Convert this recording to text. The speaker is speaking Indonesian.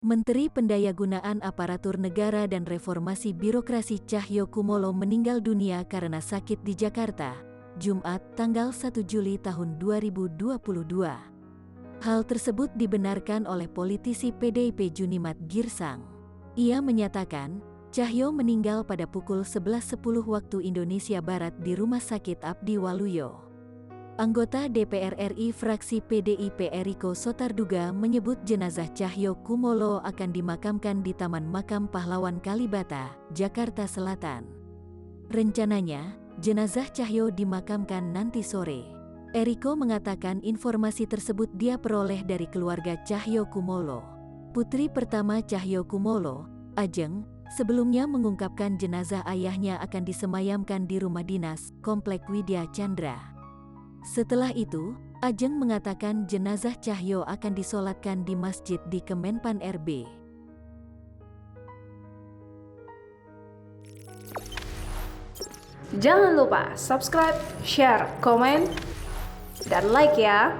Menteri Pendayagunaan Aparatur Negara dan Reformasi Birokrasi Cahyokumolo meninggal dunia karena sakit di Jakarta, Jumat, tanggal 1 Juli tahun 2022. Hal tersebut dibenarkan oleh politisi PDIP Junimat Girsang. Ia menyatakan, Cahyo meninggal pada pukul 11.10 waktu Indonesia Barat di Rumah Sakit Abdi Waluyo. Anggota DPR RI fraksi PDIP Eriko Sotarduga menyebut jenazah Cahyokumolo akan dimakamkan di Taman Makam Pahlawan Kalibata, Jakarta Selatan. Rencananya, jenazah Cahyo dimakamkan nanti sore. Eriko mengatakan informasi tersebut dia peroleh dari keluarga Cahyokumolo. Putri pertama Cahyokumolo, Ajeng, sebelumnya mengungkapkan jenazah ayahnya akan disemayamkan di rumah dinas, Komplek Widya Chandra. Setelah itu, Ajeng mengatakan jenazah Cahyo akan disolatkan di masjid di Kemenpan RB. Jangan lupa subscribe, share, komen, dan like ya!